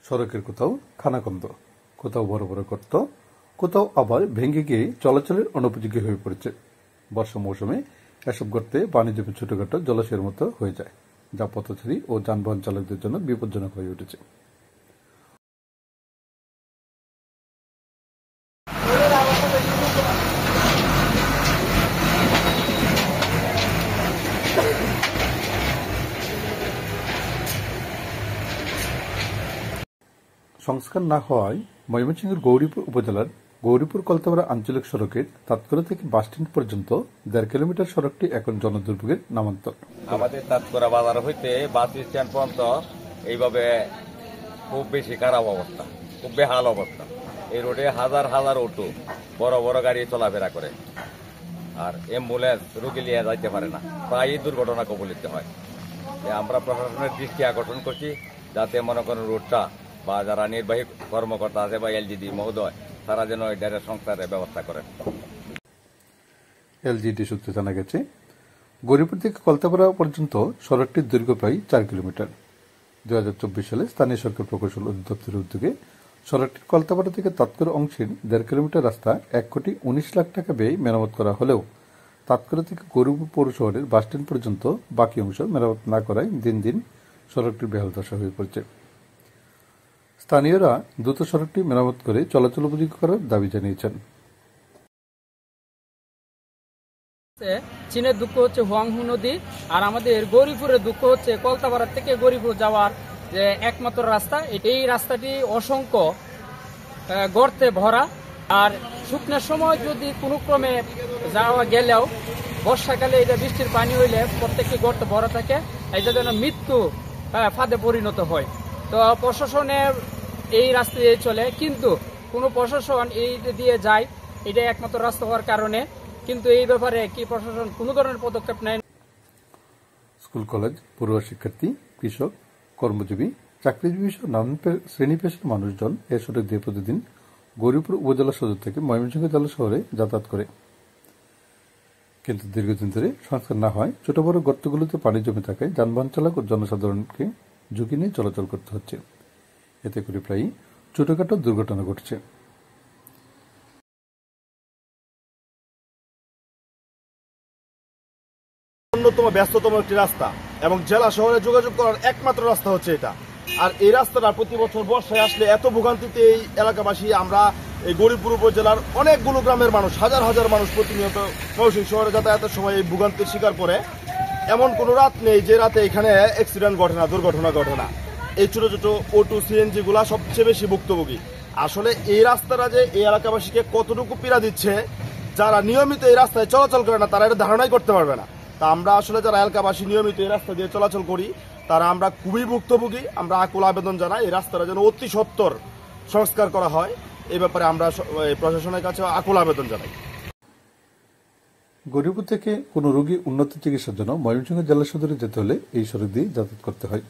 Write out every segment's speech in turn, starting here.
সড়কের কোথাও খানাখন্দ, কোথাও বড় বড় গর্ত, কোথাও আবার ভেঙে গিয়ে চলাচলের অনুপযোগী হয়ে পড়েছে। বর্ষা মৌসুমে এসব গর্তে পানি জমে ছোটখাটো জলাশয়ের মতো হয়ে যায়, যা পথচারী ও যানবাহন চালকদের জন্য বিপজ্জনক হয়ে উঠেছে। সংস্কার না হওয়ায় ময়মনসিংহের গৌরীপুর উপজেলার গৌরীপুর কলতাপাড়া আঞ্চলিক সড়কের তাৎকরা থেকে বাসস্ট্যান্ড পর্যন্ত 1.5 কিলোমিটার সড়কটি এখন জনদুর্ভোগের নামান্তর। আমাদের তাৎকরা বাজার হইতে বাস স্ট্যান্ড পর্যন্ত এইভাবে খুব বেশি খারাপ অবস্থা, খুব বেহাল অবস্থা। এই রোডে হাজার হাজার অটো, বড় বড় গাড়ি চলাফেরা করে, আর অ্যাম্বুলেন্স রোগী নিয়ে যাইতে পারে না, প্রায়ই দুর্ঘটনা কবলিত হয়। আমরা প্রশাসনের দৃষ্টি আকর্ষণ করছি যাতে মনে করেন রোডটা বা যারা নির্বাহী কর্মকর্তা আছে বা এলজিডি মহোদয় তারা যেন এটার সংস্কারের ব্যবস্থা করেন। এলজিডি সূত্রে জানা গেছে, গৌরীপুর থেকে কলতাপাড়া পর্যন্ত সড়কটির দৈর্ঘ্য প্রায় 4 কিলোমিটার। 2024 সালে স্থানীয় সরকার প্রকৌশল অধিদপ্তরের উদ্যোগে সড়কটির কলতাপাড়া থেকে তাৎকরা অংশের 1.5 কিলোমিটার রাস্তা 1,19,00,000 টাকা ব্যয়ে মেরামত করা হলেও তাৎকরা থেকে গৌরীপুর পৌর শহরের বাসস্ট্যান্ড পর্যন্ত বাকি অংশ মেরামত না করায় দিন দিন সড়কটির বেহাল দশা হয়ে পড়ছে। স্থানীয়রা দ্রুত সড়কটি মেরামত করে চলাচল উপযোগী করার দাবি জানিয়েছেন। চীনের দুঃখ হচ্ছে হুয়াংহু নদী, আর আমাদের গৌরীপুরের দুঃখ হচ্ছে কলতাপাড়া থেকে গৌরীপুর যাওয়ার যে একমাত্র রাস্তা, এই রাস্তাটি অসংখ্য গর্তে ভরা। আর শুকনোর সময় যদি কোনো ক্রমে যাওয়া গেলেও বর্ষাকালে এটা বৃষ্টির পানি হইলে প্রত্যেকটি গর্ত ভরা থাকে, এটা যেন মৃত্যু ফাঁদে পরিণত হয়। তো প্রশাসনের এই রাস্তা দিয়ে চলে, কিন্তু কোনো প্রশাসন এই দিয়ে যায়, এটা একমাত্র রাস্তা হওয়ার কারণে, কিন্তু এই ব্যাপারে কি প্রশাসন কোনো ধরনের পদক্ষেপ নেয়? স্কুল কলেজ, পড়ুয়া শিক্ষার্থী, কৃষক, কর্মজীবী, চাকরিজীবী সহ নানান শ্রেণী পেশার মানুষজন এ সড়ক দিয়ে প্রতিদিন গৌরীপুর উপজেলা সদর থেকে ময়মনসিংহ জেলা শহরে যাতায়াত করে। কিন্তু দীর্ঘদিন ধরে সংস্কার না হয় ছোট বড় গর্তগুলোতে পানি জমে থাকায় যানবাহন চালক ও জনসাধারণকে ঝুঁকি নিয়ে চলাচল করতে হচ্ছে। এতে করে প্রায়ই ছোটখাটো দুর্ঘটনা ঘটছে। অন্যতম ব্যস্ততম একটি রাস্তা এবং জেলা শহরে যোগাযোগ করার একমাত্র রাস্তা হচ্ছে এটা। আর এই রাস্তাটা প্রতি বছর বর্ষায় আসলে এত ভোগান্তিতে এই এলাকাবাসী, আমরা এই গৌরীপুর উপজেলার অনেকগুলো গ্রামের মানুষ, হাজার হাজার মানুষ প্রতিনিয়ত ময়মনসিংহ শহরে যাতায়াতের সময় এই ভোগান্তির শিকার করে। এমন কোনো রাত নেই যে রাতে এখানে অ্যাক্সিডেন্ট ঘটে না, দুর্ঘটনা ঘটে না। এই ছোট ছোট অটো, সিএনজি গুলা সবচেয়ে বেশি ভুক্তভোগী। আসলে এই রাস্তাটা যে এই এলাকাবাসীকে কতটুকু পীড়া দিচ্ছে, যারা নিয়মিত এই রাস্তায় চলাচল করে না তারা এটা ধারণাই করতে পারবে না। তা আমরা আসলে যারা এলাকাবাসী নিয়মিত এই রাস্তা দিয়ে চলাচল করি তারা আমরা খুবই ভুক্তভোগী। আমরা আকুল আবেদন জানাই এই রাস্তাটা যেন অতি সত্বর সংস্কার করা হয়, এই ব্যাপারে আমরা প্রশাসনের কাছে আকুল আবেদন জানাই। গৌরীপুর থেকে কোনো রোগী উন্নত চিকিৎসার জন্য ময়মনসিংহ জেলা সদরে যেতে হলে এই সড়ক দিয়ে যাতায়াত করতে হয়।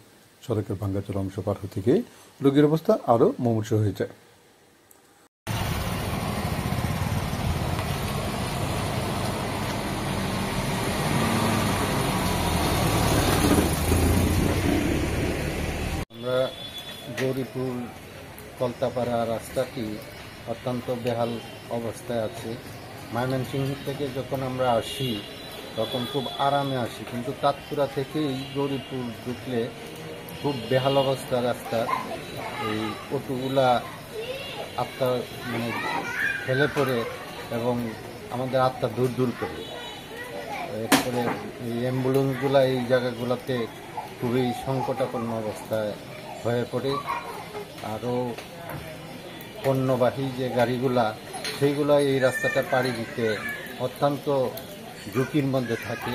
সড়কের ভাঙ্গাচোরা অংশ পার হতে গিয়ে রোগীর অবস্থা আরও মুমূর্ষ হয়ে যায়। আমরা গৌরীপুর কলতাপাড়া রাস্তাটি অত্যন্ত বেহাল অবস্থায় আছে। ময়মনসিংহ থেকে যখন আমরা আসি তখন খুব আরামে আসি, কিন্তু তাৎকরা থেকেই গৌরীপুর ঢুকলে খুব বেহাল অবস্থা রাস্তা। এই অটোগুলা আত্মা ফেলে পড়ে এবং আমাদের আত্মা দূর দূর করে। এরপরে এই অ্যাম্বুলেন্সগুলা এই জায়গাগুলোতে খুবই সংকটাপন্ন অবস্থায় হয়ে পড়ে। আরও পণ্যবাহী যে গাড়িগুলা সেইগুলো এই রাস্তাটা পাড়ি দিতে অত্যন্ত ঝুঁকির মধ্যে থাকে।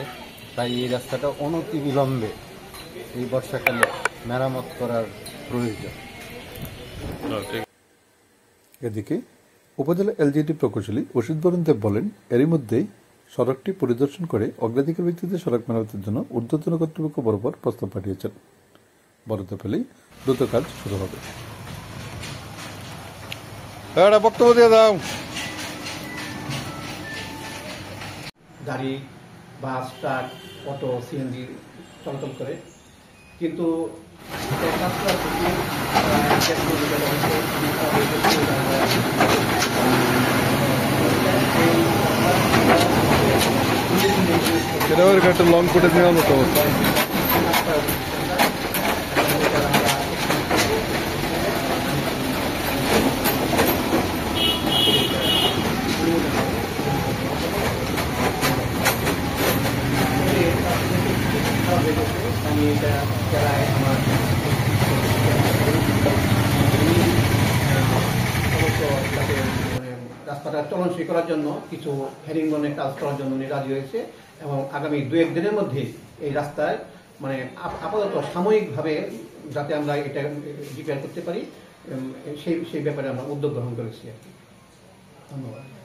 তাই এই রাস্তাটা অনতিবিলম্বে এই বর্ষাকালে মেরামত করার প্রয়োজন। এদিকে উপজেলা এলজিডি প্রকৌশলী অসিত বরণ দেব বলেন, এরই মধ্যেই সড়কটি পরিদর্শন করে অগ্রাধিকার ভিত্তিতে সড়ক মেরামতের জন্য ঊর্ধ্বতন কর্তৃপক্ষ বরাবর প্রস্তাব পাঠিয়েছেন। বরাদ্দ পেলেই দ্রুত কাজ শুরু হবে। বক্তব্য দিয়ে দাও। গাড়ি, বাস, ট্রাক, অটো, সিএনজি চলাচল করে। কিন্তু একটা লং ফুটেজ নেওয়ার মতো অবস্থা। আমি এটা জেলায় আমার অবশ্য তাকে রাস্তাটা চলনসই করার জন্য কিছু হেরিংবনের কাজ করার জন্য উনি রাজি হয়েছে এবং আগামী 2-1 দিনের মধ্যে এই রাস্তায় মানে আপাতত সাময়িকভাবে যাতে আমরা এটা রিপেয়ার করতে পারি সেই ব্যাপারে আমরা উদ্যোগ গ্রহণ করেছি। ধন্যবাদ।